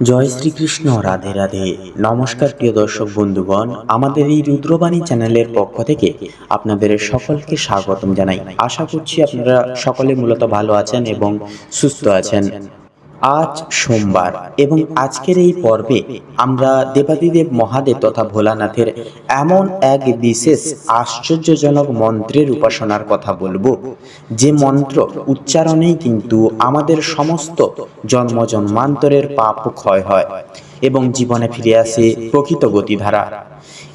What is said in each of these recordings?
জয় শ্রীকৃষ্ণ, রাধে রাধে। নমস্কার প্রিয় দর্শক বন্ধুগণ, আমাদের এই রুদ্রবাণী চ্যানেলের পক্ষ থেকে আপনাদের সকলকে স্বাগতম জানাই। আশা করছি আপনারা সকলে মূলত ভালো আছেন এবং সুস্থ আছেন। আজ সোমবার এবং আজকের এই পর্বে আমরা দেবাদিদেব মহাদেব তথা ভোলানাথের এমন এক বিশেষ আশ্চর্যজনক মন্ত্রের উপাসনার কথা বলবো, যে মন্ত্র উচ্চারণেই কিন্তু আমাদের সমস্ত জন্ম জন্মান্তরের পাপ ক্ষয় হয় এবং জীবনে ফিরে আসে প্রকৃত গতিধারা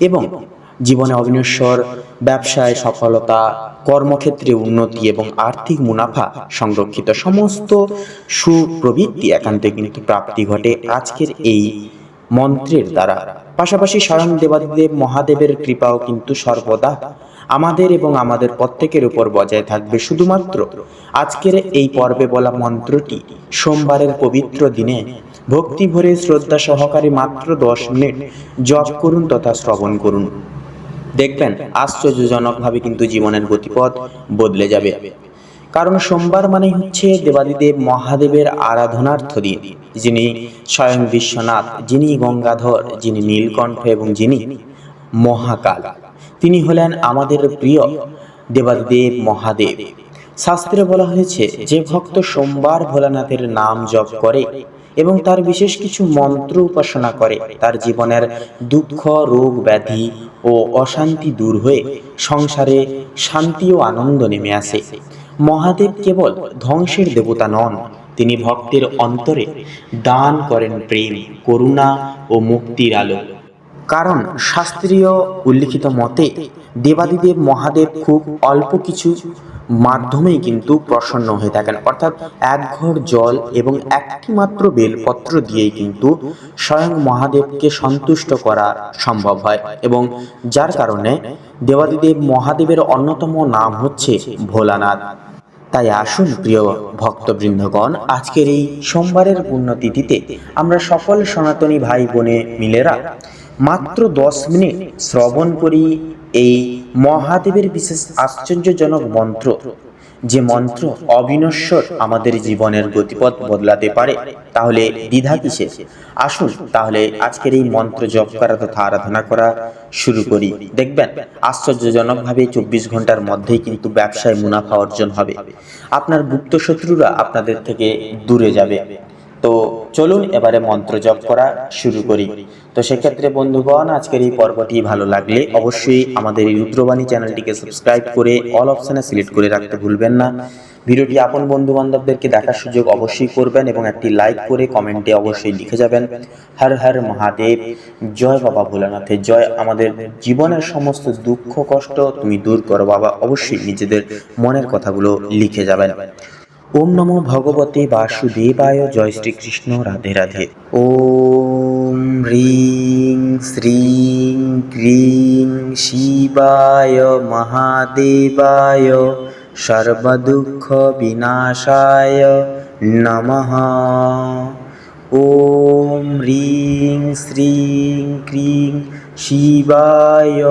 এবং জীবনে অবিনশ্বর, ব্যবসায় সফলতা, কর্মক্ষেত্রে উন্নতি এবং আর্থিক মুনাফা সংরক্ষিত সমস্ত সুপ্রবৃত্তি একান্তে কিন্তু প্রাপ্তি ঘটে আজকের এই মন্ত্রের দ্বারা। পাশাপাশি স্বয়ং দেবাদিদেব মহাদেবের কৃপাও কিন্তু সর্বদা আমাদের এবং আমাদের প্রত্যেকের উপর বজায় থাকবে। শুধুমাত্র আজকের এই পর্বে বলা মন্ত্রটি সোমবারের পবিত্র দিনে ভক্তি ভরে শ্রদ্ধা সহকারে মাত্র 10 মিনিট জপ করুন তথা শ্রবণ করুন। দেখবেন আশ্চর্যজনকভাবে কিন্তু জীবনের গতিপথ বদলে যাবে। কারণ সোমবার মানে হচ্ছে দেবাদিদেব মহাদেবের আরাধনার্থ দিন, যিনি স্বয়ং বিশ্বনাথ, যিনি গঙ্গাধর, যিনি নীলকণ্ঠ এবং যিনি মহাকাল। তিনি হলেন আমাদের প্রিয় দেবাদিদেব মহাদেব। শাস্ত্রে বলা হয়েছে, যে ভক্ত সোমবার ভোলানাথের নাম জপ করে এবং তার বিশেষ কিছু মন্ত্র উপাসনা করে, তার জীবনের দুঃখ, রোগ, ব্যাধি ও অশান্তি দূর হয়ে সংসারে শান্তি ও আনন্দ নেমে আসে। মহাদেব কেবল ধ্বংসের দেবতা নন, তিনি ভক্তের অন্তরে দান করেন প্রেম, করুণা ও মুক্তির আলো। কারণ শাস্ত্রীয় উল্লিখিত মতে দেবাদিদেব মহাদেব খুব অল্প কিছু মাধ্যমেই কিন্তু প্রসন্ন হয়ে থাকেন, অর্থাৎ এক ঘর জল এবং একটি মাত্র বেলপত্র দিয়েই কিন্তু স্বয়ং মহাদেবকে সন্তুষ্ট করা সম্ভব হয়, এবং যার কারণে দেবাদিদেব মহাদেবের অন্যতম নাম হচ্ছে ভোলানাথ। তাই আসুন প্রিয় ভক্তবৃন্দগণ, আজকের এই সোমবারের পুণ্যতিথিতে আমরা সকল সনাতনী ভাই বোনে মিলেরা মাত্র 10 মিনিট শ্রবণ করি এই মহাদেবের বিশেষ আশ্চর্যজনক মন্ত্র, যে মন্ত্র অবিনশ্বর আমাদের জীবনের গতিপথ বদলাতে পারে। তাহলে দ্বিধা কিসের? আসুন তাহলে আজকের এই মন্ত্র জপ করা তথা আরাধনা করা শুরু করি। দেখবেন আশ্চর্যজনকভাবে 24 ঘন্টার মধ্যেই কিন্তু ব্যবসায় মুনাফা অর্জন হবে, আপনার গুপ্ত শত্রুরা আপনাদের থেকে দূরে যাবে। তো চলুন এবারে মন্ত্র জপ করা শুরু করি। তো সেক্ষেত্রে বন্ধুগণ, আজকের এই পর্বটি ভালো লাগলে অবশ্যই আমাদের এই রুদ্রবাণী চ্যানেলটিকে সাবস্ক্রাইব করে অল অপশানে সিলেক্ট করে রাখতে ভুলবেন না। ভিডিওটি আপন বন্ধু বান্ধবদেরকে দেখার সুযোগ অবশ্যই করবেন এবং একটি লাইক করে কমেন্টে অবশ্যই লিখে যাবেন, হর হর মহাদেব, জয় বাবা ভোলানাথের জয়। আমাদের জীবনের সমস্ত দুঃখ কষ্ট তুমি দূর করো বাবা। অবশ্যই নিজেদের মনের কথাগুলো লিখে যাবেন। ওম নমো ভগবতে বাসুদেবায়, জয় শ্রীকৃষ্ণ, রাধে রাধে। ওম হ্রিং শ্রীং ক্রিং শিবায় মহাদেবায় সর্বদুঃখ বিনাশায় নমঃ। ওম হ্রিং শ্রীং ক্রিং শিবায়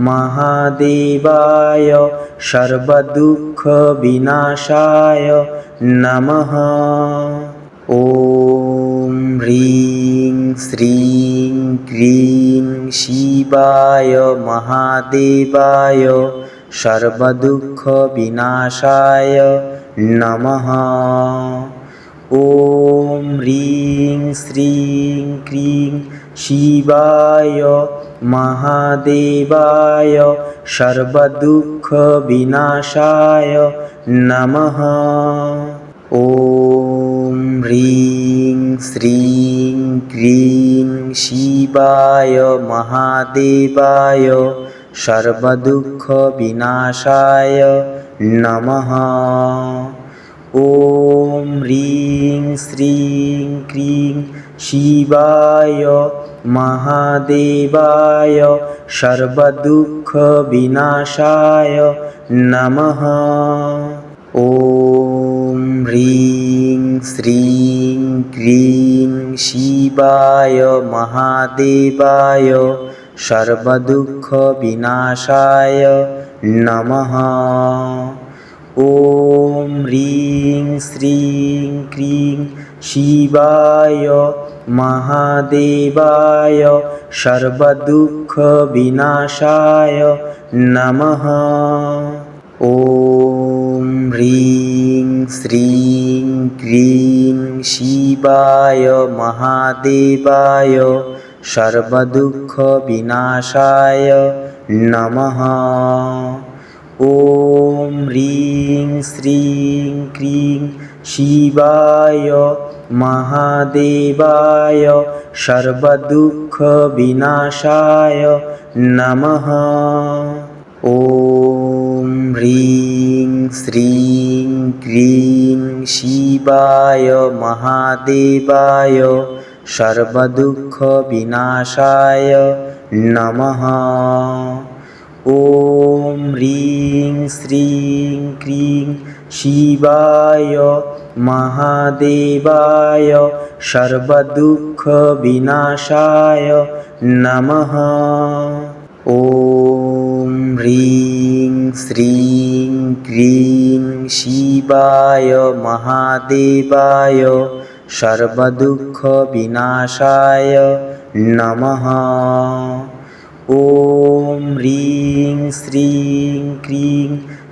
মহাদেবায় সর্বদুঃখ বিনাশায় নমঃ। ওম হ্রিং শ্রীং ক্রিং শিবায় মহাদেবায় সর্বদুঃখ বিনাশায় নমঃ। ওম হ্রিং শ্রীং ক্রিং শিবায় মহাদেবায় সর্বদুঃখ বিনাশায় নমঃ। ওম হ্রিং শ্রীং ক্রিং শিবায় মহাদেবায় সর্বদুঃখ বিনাশায় নমঃ। ওম হ্রিং শ্রীং ক্রিং শিবায় মহাদেবায় সর্বদুঃখ বিনাশায় নমঃ। ওম হ্রিং শ্রীং ক্রিং শিবায় মহাদেবায় সর্বদুঃখ বিনাশায় নমঃ। ওম হ্রিং শ্রীং ক্রিং শিবায় মহাদেবায় সর্বদুঃখ বিনাশায় নমঃ। ওম হ্রিং শ্রীং ক্রিং শিবায় মহাদেবায় সর্বদুঃখ বিনাশায় নমঃ। ওম হ্রিং শ্রীং ক্রিং শিবায় মহাদেবায় সর্বদুঃখ বিনাশায় নমঃ। ওম হ্রিং শ্রীং ক্রিং শিবায় মহাদেবায় সর্বদুঃখ বিনাশায় নমঃ। ওম হ্রিং শ্রীং ক্রিং শিবায় মহাদেবায় সর্বদুঃখ বিনাশায় নমঃ। ওম হ্রিং শ্রীং ক্রিং শিবায় মহাদেবায় সর্বদুঃখ বিনাশায় নমঃ। ওম হ্রিং শ্রীং ক্রিং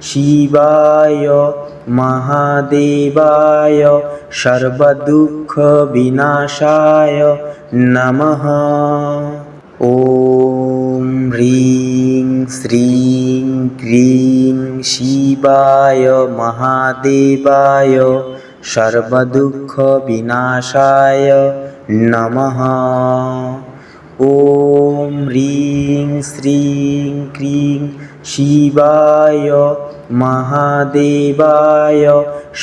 শিবায় মহাদেবায় সর্বদুঃখ বিনাশায় নমঃ। ওম হ্রিং শ্রীং ক্রিং শিবায় মহাদেবায় সর্বদুঃখ বিনাশায় নমঃ। ওম হ্রিং শ্রীং ক্রিং শিবায় মহাদেবায়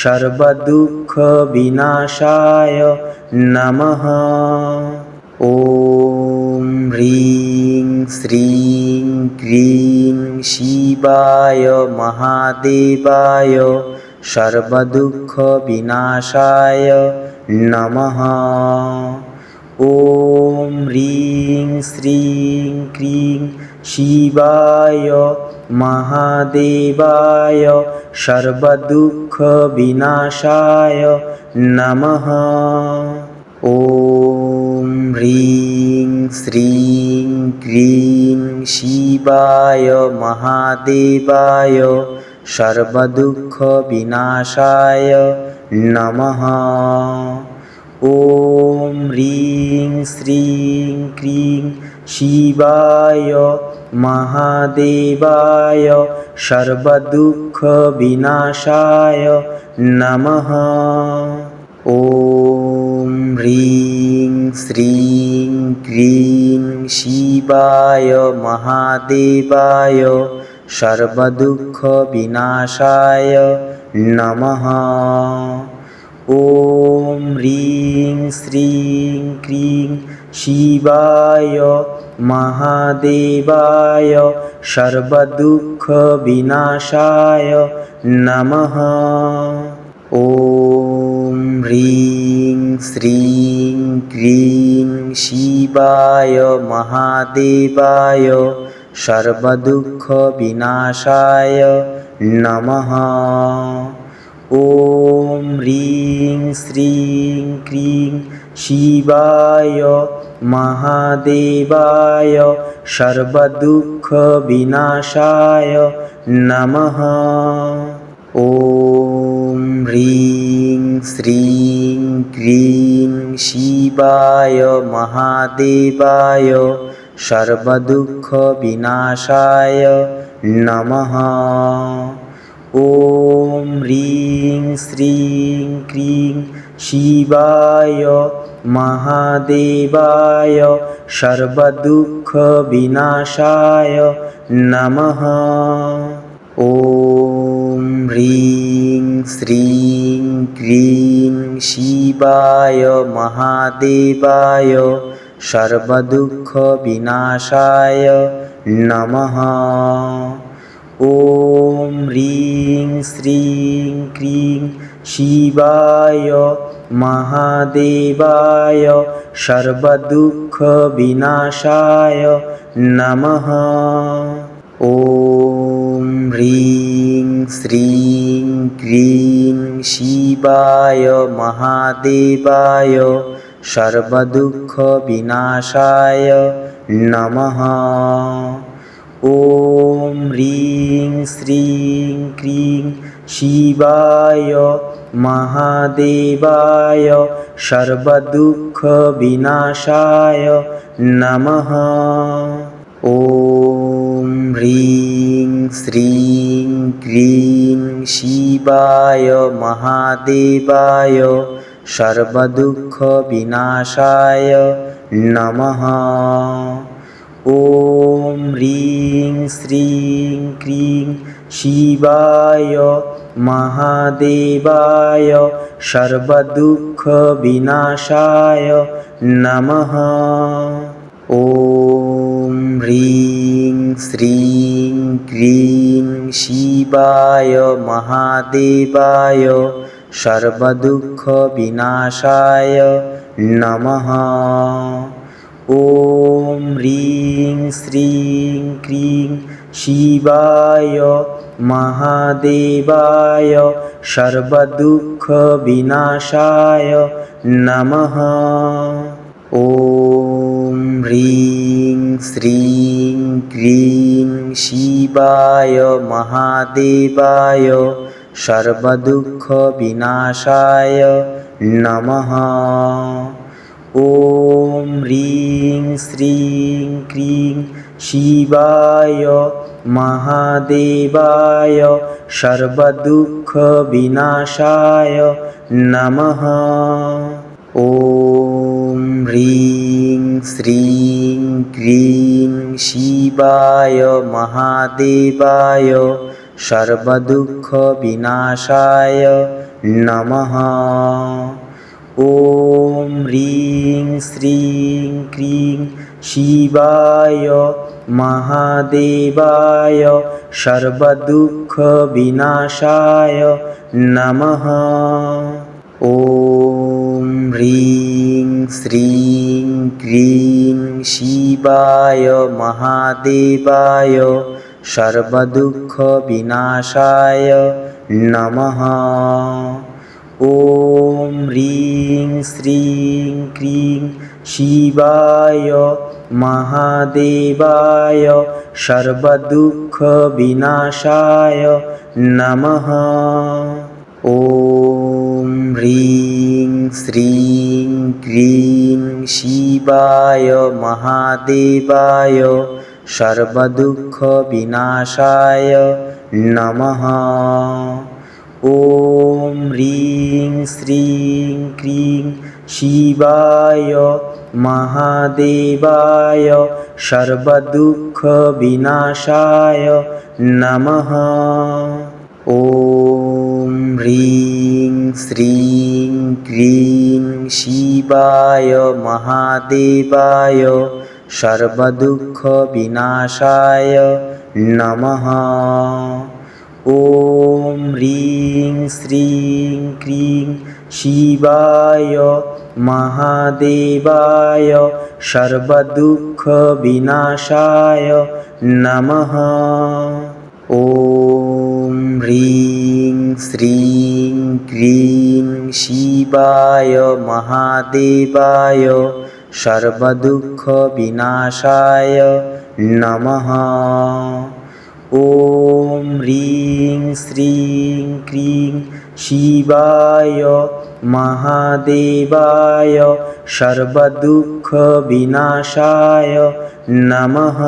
সর্বদুঃখ বিনাশায় নমঃ। ওম হ্রিং শ্রীং ক্রিং শিবায় মহাদেবায় সর্বদুঃখ বিনাশায় নমঃ। ওম হ্রিং শ্রীং ক্রিং শিবায় মহাদেবায় সর্বদুঃখ বিনাশায় নমঃ। ওম হ্রিং শ্রীং ক্রিং শিবায় মহাদেবায় সর্বদুঃখ বিনাশায় নমঃ। ওম হ্রিং শ্রীং ক্রিং শিবায় মহাদেবায় সর্বদুঃখ বিনাশায় নমঃ। ওম হ্রিং শ্রীং ক্রিং শিবায় মহাদেবায় সর্বদুঃখ বিনাশায় নমঃ। ওম হ্রিং শ্রীং ক্রিং শিবায় মহাদেবায় সর্বদুঃখ বিনাশায় নমঃ। ওম হ্রিং শ্রীং ক্রিং শিবায় মহাদেবায় সর্বদুঃখ বিনাশায় নমঃ। ওম হ্রিং শ্রীং ক্রিং শিবায় মহাদেবায় সর্বদুঃখ বিনাশায় নমঃ। ওম হ্রিং শ্রীং ক্রিং শিবায় মহাদেবায় সর্বদুঃখ বিনাশায় নমঃ। ওম হ্রিং শ্রীং ক্রিং শিবায় মহাদেবায় সর্বদুঃখ বিনাশায় নমঃ। ওম হ্রিং শ্রীং ক্রিং শিবায় মহাদেবায় সর্বদুঃখ বিনাশায় নমঃ। ওম হ্রিং শ্রীং ক্রিং শিবায় মহাদেবায় সর্বদুঃখ বিনাশায় নমঃ। ওম হ্রিং শ্রীং ক্রিং শিবায় মহাদেবায় সর্বদুঃখ বিনাশায় নমঃ। ওম হ্রিং শ্রীং ক্রিং শিবায় মহাদেবায় সর্বদুঃখ বিনাশায় নমঃ। ওম হ্রিং শ্রীং ক্রিং শিবায় মহাদেবায় সর্বদুঃখ বিনাশায় নমঃ। ওম হ্রিং শ্রীং ক্রিং শিবায় মহাদেবায় সর্বদুঃখ বিনাশায় নমঃ। ওম হ্রিং শ্রীং ক্রিং শিবায় মহাদেবায় সর্বদুঃখ বিনাশায় নমঃ। ওম হ্রিং শ্রীং ক্রিং শিবায় মহাদেবায় সর্বদুঃখ বিনাশায় নমঃ। ওম হ্রিং শ্রীং ক্রিং শিবায় মহাদেবায় সর্বদুঃখ বিনাশায় নমঃ। ওম হ্রিং শ্রীং ক্রিং শিবায় মহাদেবায় সর্বদুঃখ বিনাশায় নমঃ। ওম হ্রিং শ্রীং ক্রিং শিবায় মহাদেবায় সর্বদুঃখ বিনাশায় নমঃ। ওম হ্রিং শ্রীং ক্রিং শিবায় মহাদেবায় সর্বদুঃখ বিনাশায় নমঃ। ওম হ্রিং শ্রীং ক্রিং শিবায় মহাদেবায় সর্বদুঃখ বিনাশায় নমঃ। ওম হ্রিং শ্রীং ক্রিং শিবায় মহাদেবায় সর্বদুঃখ বিনাশায় নমঃ। ওম হ্রিং শ্রীং ক্রিং শিবায় মহাদেবায় সর্বদুঃখ বিনাশায় নমঃ। ওম হ্রিং শ্রীং ক্রিং শিবায় মহাদেবায় সর্বদুঃখ বিনাশায় নমঃ। ওম হ্রিং শ্রীং ক্রিং শিবায় মহাদেবায় সর্বদুঃখ বিনাশায় নমঃ। ওম হ্রিং শ্রীং ক্রিং শিবায় মহাদেবায় সর্বদুঃখ বিনাশায় নমঃ। ওম হ্রিং শ্রীং ক্রিং শিবায় মহাদেবায় সর্বদুঃখ বিনাশায় নমঃ। ওম হ্রিং শ্রীং ক্রিং শিবায় মহাদেবায় সর্বদুঃখ বিনাশায় নমঃ।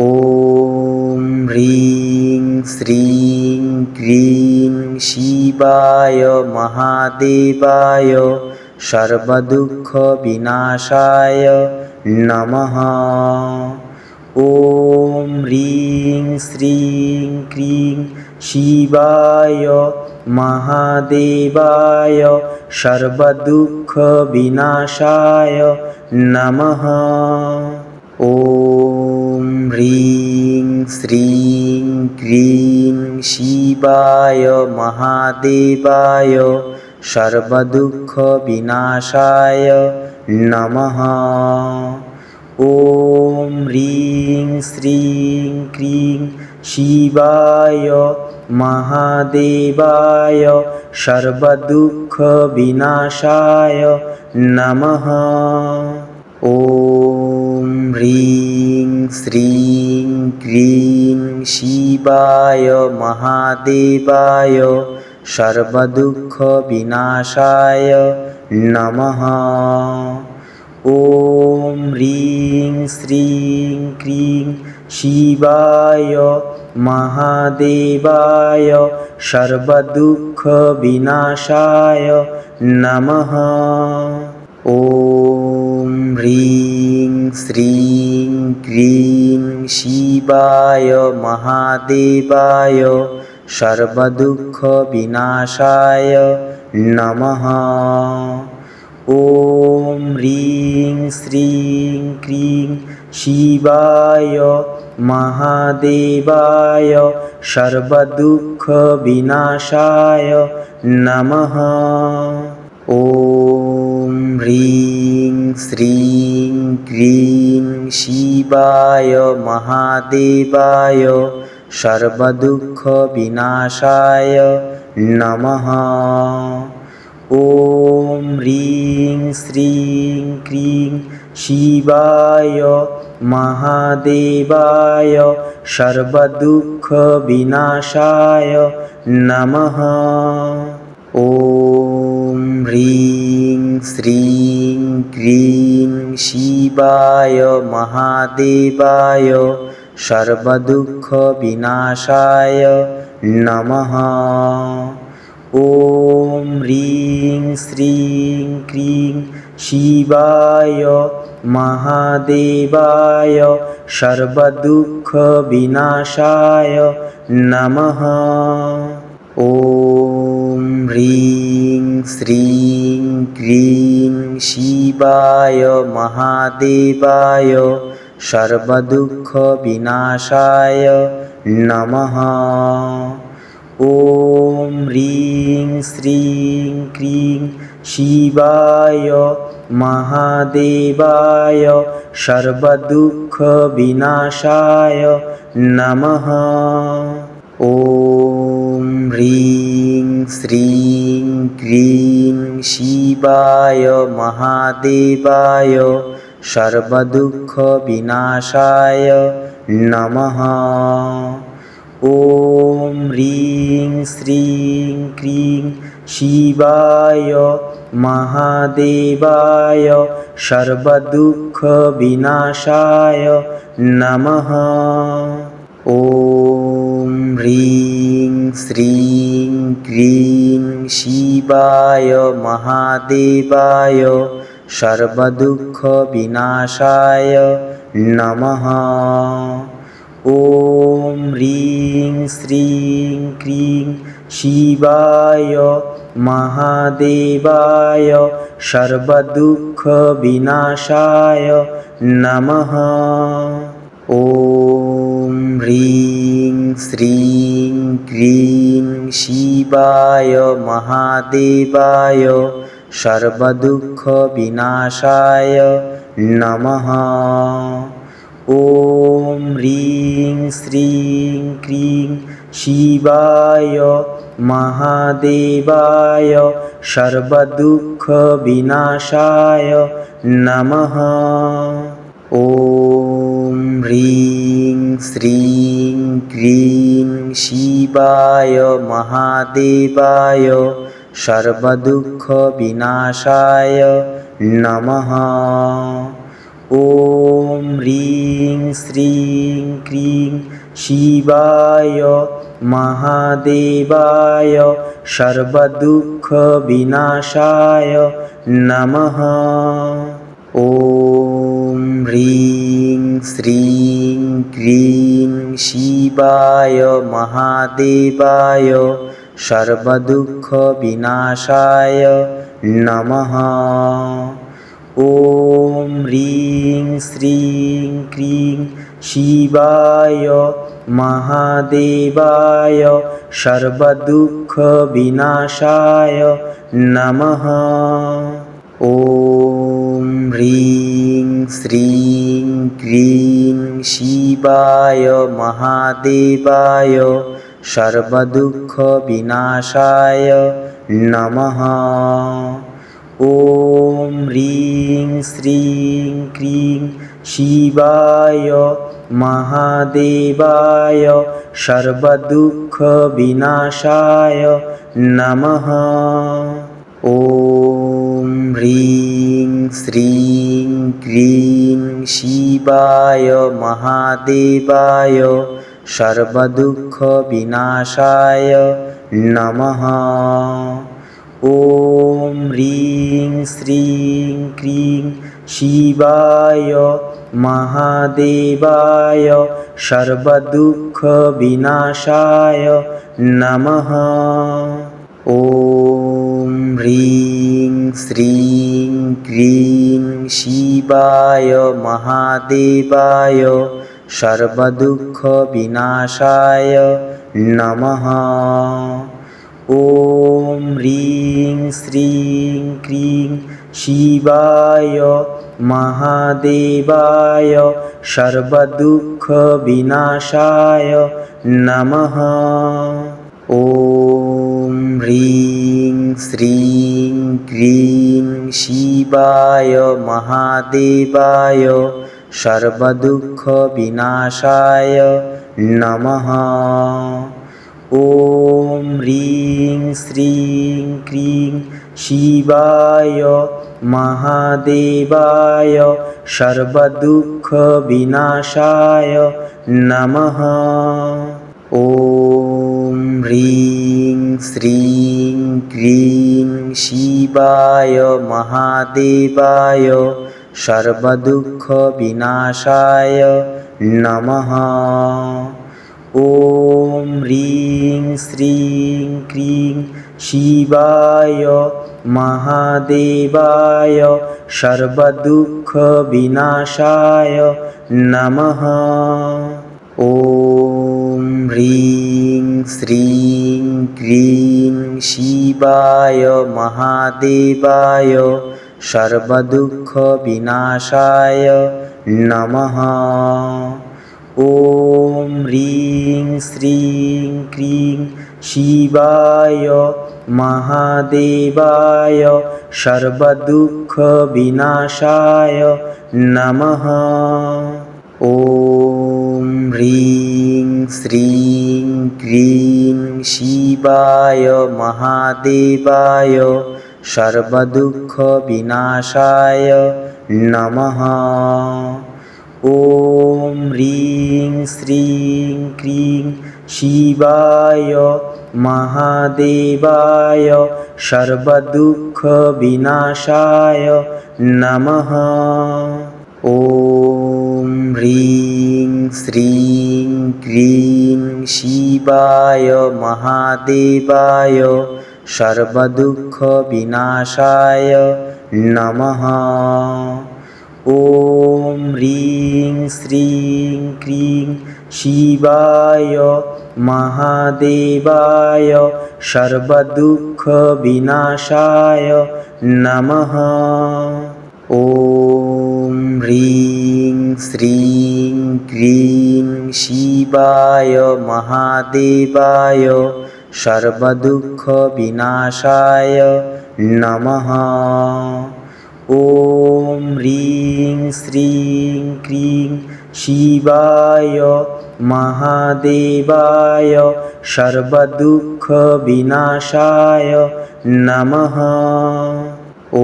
ওম হ্রিং শ্রীং ক্রিং শিবায় মহাদেবায় সর্বদুঃখ বিনাশায় নমঃ। ওম হ্রিং শ্রীং ক্রিং শিবায় মহাদেবায় সর্বদুঃখ বিনাশায় নমঃ। ওম হ্রিং শ্রীং ক্রিং শিবায় মহাদেবায় সর্বদুঃখ বিনাশায় নমঃ। ওম হ্রিং শ্রীং ক্রিং শিবায় মহাদেবায় সর্বদুঃখ বিনাশায় নমঃ। ওম হ্রিং শ্রীং ক্রিং শিবায় মহাদেবায় সর্বদুঃখ বিনাশায় নমঃ। ওম হ্রিং শ্রীং ক্রিং শিবায় মহাদেবায় সর্বদুঃখ বিনাশায় নমঃ। ওম হ্রিং শ্রীং ক্রিং শিবায় মহাদেবায় সর্বদুঃখ বিনাশায় নমঃ। ওম হ্রিং শ্রীং ক্রিং শিবায় মহাদেবায় সর্বদুঃখ বিনাশায় নমঃ। ওম হ্রিং শ্রীং ক্রিং শিবায় মহাদেবায় সর্বদুঃখ বিনাশায় নমঃ। ওম হ্রিং শ্রীং ক্রিং শিবায় মহাদেবায় সর্বদুঃখ বিনাশায় নমঃ। ওম হ্রিং শ্রীং ক্রিং শিবায় মহাদেবায় সর্বদুঃখ বিনাশায় নমঃ। ওম হ্রিং শ্রীং ক্রিং শিবায় মহাদেবায় সর্বদুঃখ বিনাশায় নমঃ। ওম হ্রিং শ্রীং ক্রিং শিবায় মহাদেবায় সর্বদুঃখ বিনাশায় নমঃ। ওম হ্রিং শ্রীং ক্রিং শিবায় মহাদেবায় সর্বদুঃখ বিনাশায় নমঃ। ওম হ্রিং শ্রীং ক্রিং শিবায় মহাদেবায় সর্বদুঃখ বিনাশায় নমঃ। ওম হ্রিং শ্রীং ক্রিং শিবায় মহাদেবায় সর্বদুঃখ বিনাশায় নমঃ। ওম হ্রিং শ্রীং ক্রিং শিবায় মহাদেবায় সর্বদুঃখ বিনাশায় নমঃ। ওম হ্রিং শ্রীং ক্রিং শিবায় মহাদেবায় সর্বদুঃখ বিনাশায় নমঃ। ওম হ্রিং শ্রীং ক্রিং শিবায় মহাদেবায় সর্বদুঃখ বিনাশায় নমঃ। ওম হ্রিং শ্রীং ক্রিং শিবায় মহাদেবায় সর্বদুঃখ বিনাশায় নমঃ। ওম হ্রিং শ্রীং ক্রিং শিবায় মহাদেবায় সর্বদুঃখ বিনাশায় নমঃ। ওম হ্রিং শ্রীং ক্রিং শিবায় মহাদেবায় সর্বদুঃখ বিনাশায় নমঃ। ওম হ্রিং শ্রীং ক্রিং শিবায় মহাদেবায় সর্বদুঃখ বিনাশায় নমঃ। ওম হ্রিং শ্রীং ক্রিং শিবায় মহাদেবায় সর্বদুঃখ বিনাশায় নমঃ। ওম হ্রিং শ্রীং ক্রিং শিবায় মহাদেবায় सर्वदुःखविनाशाय नमः। ॐ ह्रीं श्रीं क्रीं शिवाय महादेवाय सर्वदुःखविनाशाय नमः। ॐ ह्रीं श्रीं क्रीं शिवाय महादेवाय सर्वदुःखविनाशाय नमः। ॐ ह्रीं श्रीं क्रीं शिवाय महादेवाय सर्वदुःखविनाशाय नमः। ॐ ह्रीं श्रीं क्रीं शिवाय महादेवाय सर्वदुःखविनाशाय नमः। ॐ ह्रीं श्रीं क्रीं शिवाय महादेवाय सर्वदुःखविनाशाय नमः। ॐ ह्रीं श्रीं क्रीं शिवाय महादेवाय सर्वदुःखविनाशाय नमः। ॐ ह्रीं श्रीं क्रीं शिवाय महादेवाय सर्वदुःखविनाशाय नमः। ॐ ह्रीं श्रीं क्रीं शिवाय महादेवाय सर्वदुःखविनाशाय नमः। ॐ ह्रीं श्रीं क्रीं शिवाय महादेवाय सर्वदुःखविनाशाय नमः। ॐ ह्रीं श्रीं क्रीं शिवाय महादेवाय सर्वदुःखविनाशाय नमः। ॐ ह्रीं श्रीं क्रीं शिवाय महादेवाय सर्वदुःखविनाशाय नमः। ॐ ह्रीं श्रीं क्रीं शिवाय महादेवाय सर्वदुःखविनाशाय नमः। ॐ ह्रीं श्रीं क्रीं शिवाय महादेवाय सर्वदुःखविनाशाय नमः। ॐ ह्रीं श्रीं क्रीं शिवाय महादेवाय सर्वदुःखविनाशाय नमः। ॐ ह्रीं श्रीं क्रीं शिवाय महादेवाय सर्वदुःखविनाशाय नमः। ॐ ह्रीं श्रीं क्रीं शिवाय महादेवाय सर्वदुःखविनाशाय नमः। ॐ ह्रीं श्रीं क्रीं शिवाय महादेवाय सर्वदुःखविनाशाय नमः। ॐ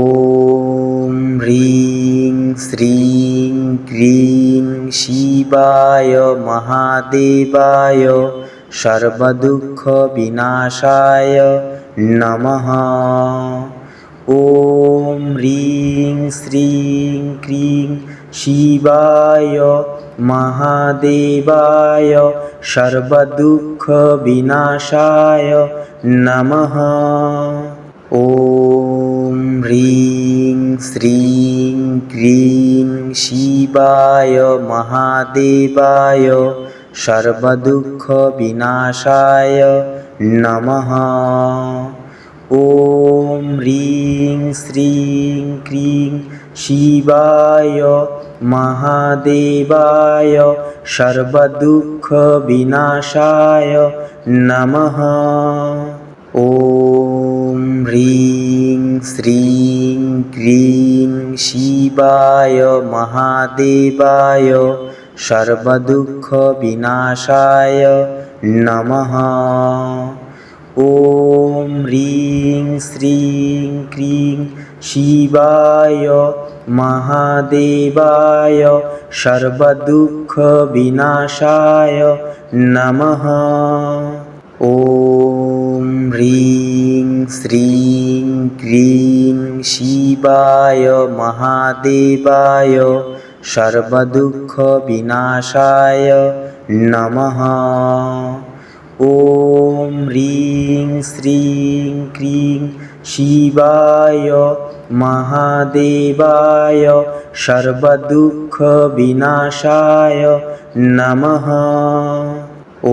ह्रीं श्रीं क्रीं शिवाय महादेवाय सर्वदुःखविनाशाय नमः। ॐ ह्रीं श्रीं क्रीं शिवाय महादेवाय सर्वदुःखविनाशाय नमः। ॐ ह्रीं श्रीं क्रीं शिवाय महादेवाय सर्वदुःखविनाशाय नमः। ॐ ह्रीं श्रीं क्रीं শিবায় মহাদেবায় সর্বদুঃখ বিনাশায় নমঃ। ওম হ্রিং শ্রীং ক্রিং শিবায় মহাদেবায় সর্বদুঃখ বিনাশায় নমঃ। ওম হ্রিং শ্রীং ক্রিং শিবায় মহাদেবায় সর্বদুঃখ বিনাশায় নমঃ। ওম হ্রিং শ্রীং ক্রিং শিবায় মহাদেবায় সর্বদুঃখ বিনাশায় নমঃ। ওম হ্রিং শ্রীং ক্রিং শিবায় মহাদেবায় সর্বদুঃখ বিনাশায় নমঃ।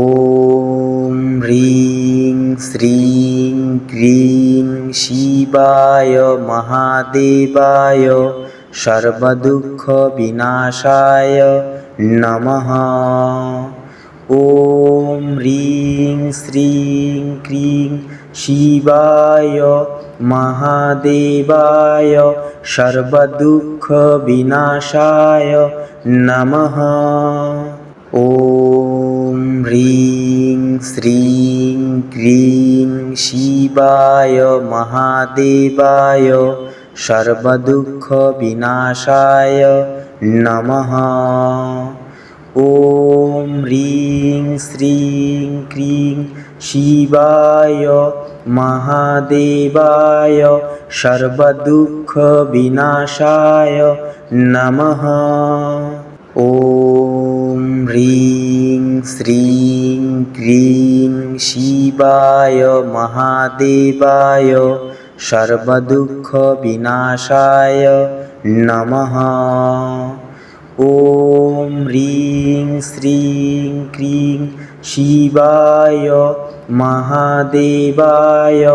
ওম হ্রিং শ্রীং ক্রিং শিবায় মহাদেবায় সর্বদুঃখ বিনাশায় নমঃ। ওম হ্রিং শ্রীং ক্রিং শিবায় মহাদেবায় সর্বদুঃখ বিনাশায় নমঃ। ওম হ্রিং শ্রীং ক্রিং শিবায় মহাদেবায় সর্বদুঃখ বিনাশায় নমঃ। ওম হ্রিং শ্রীং ক্রিং শিবায় মহাদেবায় সর্বদুঃখ বিনাশায় নমঃ। ওম হ্রিং শ্রীং ক্রিং শিবায় মহাদেবায় সর্বদুঃখ বিনাশায় নমঃ। ওম হ্রিং শ্রীং ক্রিং শিবায় মহাদেবায়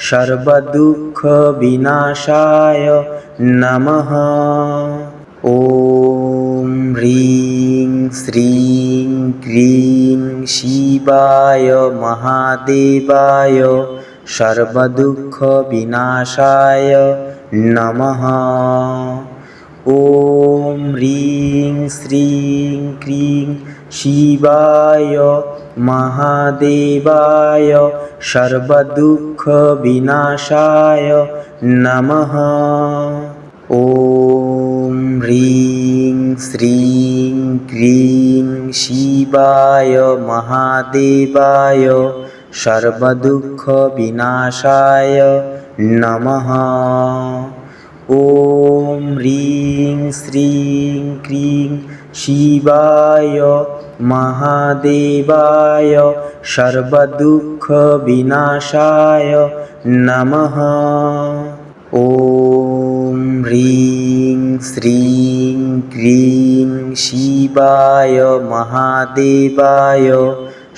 সর্বদুঃখ বিনাশায় নমঃ। ওম হ্রিং শ্রীং ক্রিং শিবায় মহাদেবায় সর্বদুঃখ বিনাশায় নমঃ। ওম হ্রিং শ্রীং ক্রিং শিবায় মহাদেবায় সর্বদুঃখ বিনাশায় নমঃ। ওম হ্রিং শ্রীং ক্রিং শিবায় মহাদেবায় সর্বদুঃখ বিনাশায় নমঃ। ওম হ্রিং শ্রীং ক্রিং শিবায় মহাদেবায় সর্বদুঃখ বিনাশায় নমঃ। ওম হ্রিং শ্রীং ক্রিং শিবায় মহাদেবায়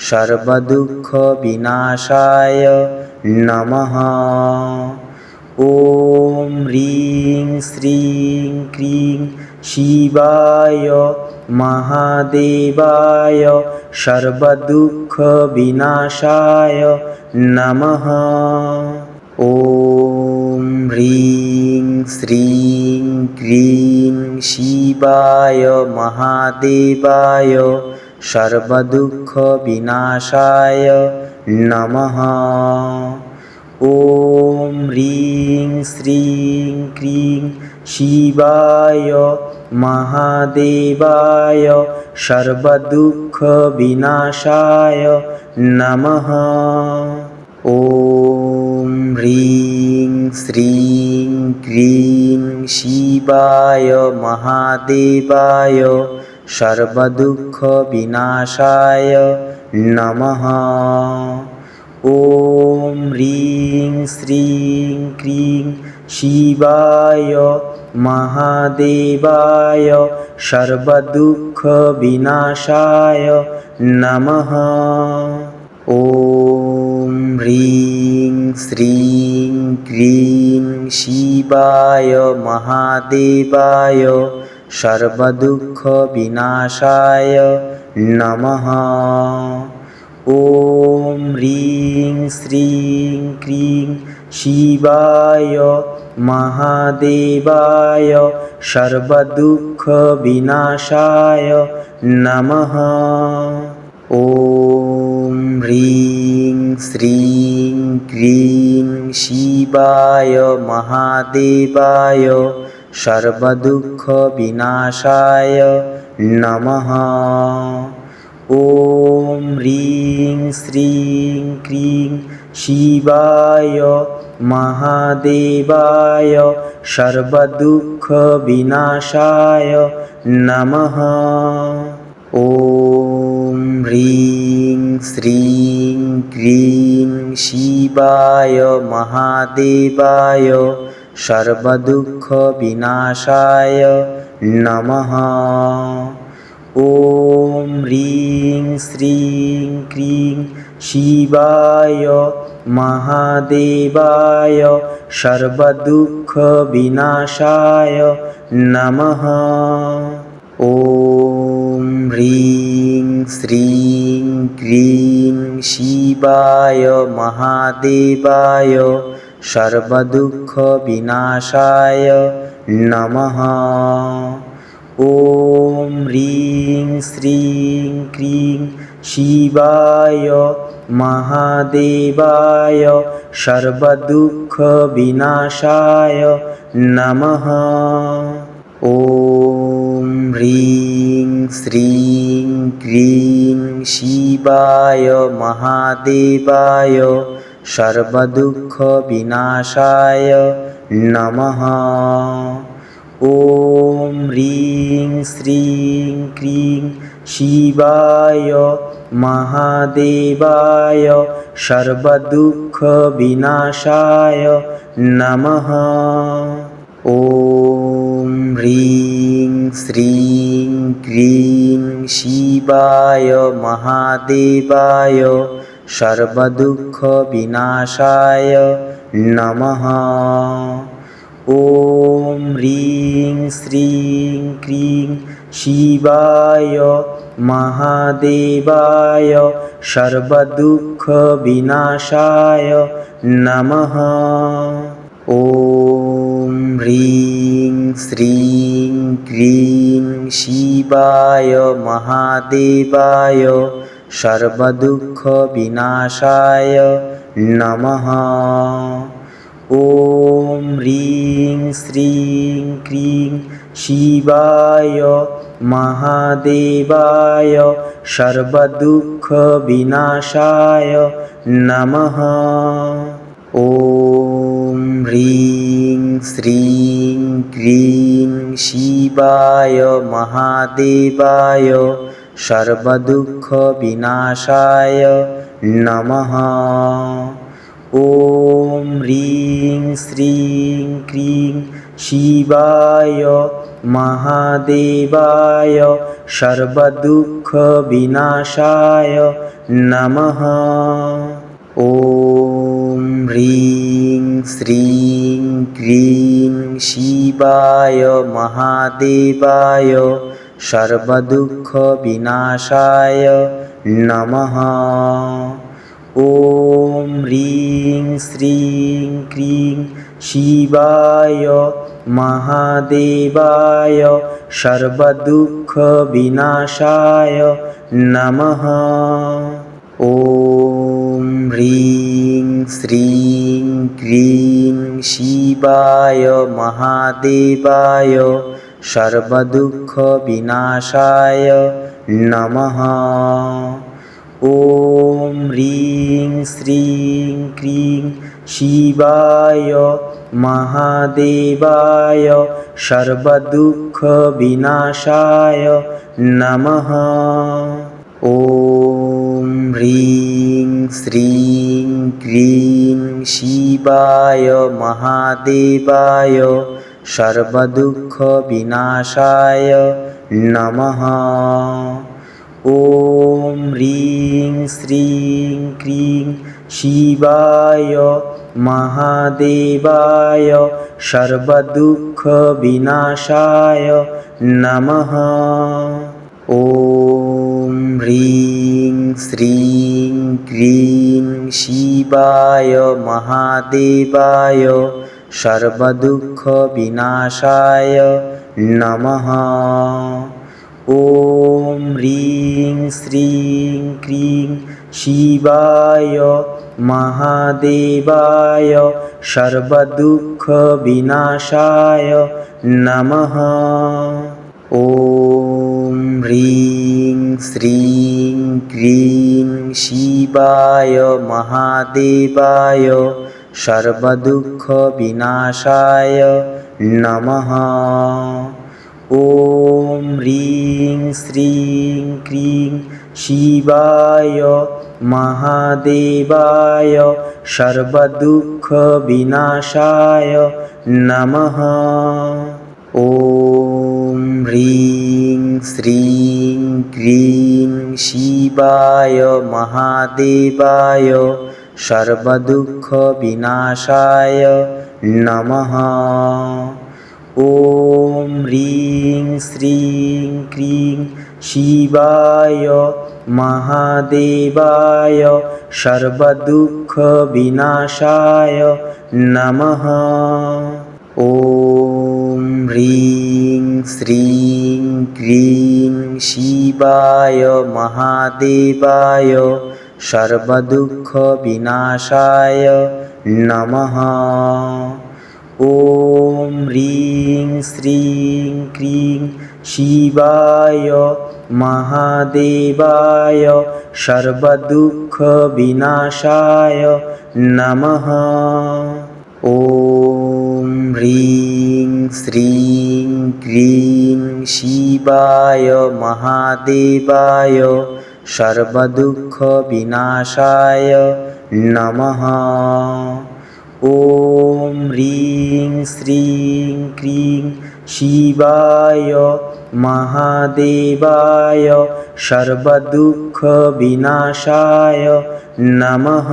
সর্বদুঃখ বিনাশায় নমঃ। ওম হ্রিং শ্রীং ক্রিং শিবায় মহাদেবায় সর্বদুঃখ বিনাশায় নমঃ। ওম হ্রিং শ্রীং ক্রিং শিবায় মহাদেবায় সর্বদুঃখ বিনাশায় নমঃ। ওম হ্রিং শ্রীং ক্রিং শিবায় মহাদেবায় সর্বদুঃখ বিনাশায় নমঃ। ওম হ্রিং শ্রীং ক্রিং শিবায় মহাদেবায় সর্বদুঃখ বিনাশায় নমঃ। ওম হ্রিং শ্রীং ক্রিং শিবায় মহাদেবায় সর্বদুঃখ বিনাশায় নমঃ। ওম হ্রিং শ্রীং ক্রিং শিবায় মহাদেবায় সর্বদুঃখ বিনাশায় নমঃ। ওম হ্রিং শ্রীং ক্রিং শিবায় মহাদেবায় সর্বদুঃখ বিনাশায় নমঃ। ওম হ্রিং শ্রীং ক্রিং শিবায় মহাদেবায় সর্বদুঃখ বিনাশায় নমঃ। ওম হ্রিং শ্রীং ক্রিং শিবায় মহাদেবায় সর্বদুঃখ বিনাশায় নমঃ। ওম হ্রিং শ্রীং ক্রিং শিবায় মহাদেবায় সর্বদুঃখ বিনাশায় নমঃ। ওম হ্রিং শ্রীং ক্রিং শিবায় মহাদেবায় সর্বদুঃখ বিনাশায় নমঃ। ওম হ্রিং শ্রীং ক্রিং শিবায় মহাদেবায় সর্বদুঃখ বিনাশায় নমঃ। ওম হ্রিং শ্রীং ক্রিং শিবায় মহাদেবায় সর্বদুঃখ বিনাশায় নমঃ। ওম হ্রিং শ্রীং ক্রিং শিবায় মহাদেবায় সর্বদুঃখ বিনাশায় নমঃ। ওম হ্রিং শ্রীং ক্রিং শিবায় মহাদেবায় সর্বদুঃখ বিনাশায় নমঃ। ওম হ্রিং শ্রীং ক্রিং শিবায় মহাদেবায় সর্বদুঃখ বিনাশায় নমঃ। ওম হ্রিং শ্রীং ক্রিং শিবায় মহাদেবায় সর্বদুঃখ বিনাশায় নমঃ। ওম হ্রিং শ্রীং ক্রিং শিবায় মহাদেবায় সর্বদুঃখ বিনাশায় নমঃ। ওম হ্রিং শ্রীং ক্রিং শিবায় মহাদেবায় সর্বদুঃখ বিনাশায় নমঃ। ওম হ্রিং শ্রীং ক্রিং শিবায় মহাদেবায় সর্বদুঃখ বিনাশায় নমঃ। ওম হ্রিং শ্রীং ক্রিং শিবায় মহাদেবায় সর্বদুঃখ বিনাশায় নমঃ। ওম হ্রিং শ্রীং ক্রিং শিবায় মহাদেবায় সর্বদুঃখ বিনাশায় নমঃ। ওম হ্রিং শ্রীং ক্রিং শিবায় মহাদেবায় সর্বদুঃখ বিনাশায় নমঃ। ওম হ্রিং শ্রীং ক্রিং শিবায় মহাদেবায় সর্বদুঃখ বিনাশায় নমঃ। ওম হ্রিং শ্রীং ক্রিং শিবায় মহাদেবায় সর্বদুঃখ বিনাশায় নমঃ। ওম হ্রিং শ্রীং ক্রিং শিবায় মহাদেবায় সর্বদুঃখ বিনাশায় নমঃ। ওম হ্রিং শ্রীং ক্রিং শিবায় মহাদেবায় সর্বদুঃখ বিনাশায় নমঃ। ওম হ্রিং শ্রীং ক্রিং শিবায় মহাদেবায় সর্বদুঃখ বিনাশায় নমঃ। ওম হ্রিং শ্রীং ক্রিং শিবায় মহাদেবায় সর্বদুঃখ বিনাশায় নমঃ। ওম হ্রিং শ্রীং ক্রিং শিবায় মহাদেবায় সর্বদুঃখ বিনাশায় নমঃ। ওম হ্রিং শ্রীং ক্রিং শিবায় মহাদেবায় সর্বদুঃখ বিনাশায় নমঃ। ওম হ্রিং শ্রীং ক্রিং শিবায় মহাদেবায় সর্বদুঃখ বিনাশায় নমঃ। ওম হ্রিং শ্রীং ক্রিং শিবায় মহাদেবায় সর্বদুঃখ বিনাশায় নমঃ। ওম হ্রিং শ্রীং ক্রিং শিবায় মহাদেবায় সর্বদুঃখ বিনাশায় নমঃ। ওম হ্রিং শ্রীং ক্রিং শিবায় মহাদেবায় সর্বদুঃখ বিনাশায় নমঃ। ওম হ্রিং শ্রীং ক্রিং শিবায় মহাদেবায় সর্বদুঃখ বিনাশায় নমঃ। ওম হ্রিং শ্রীং ক্রিং শিবায় মহাদেবায় সর্বদুঃখ বিনাশায় নমঃ।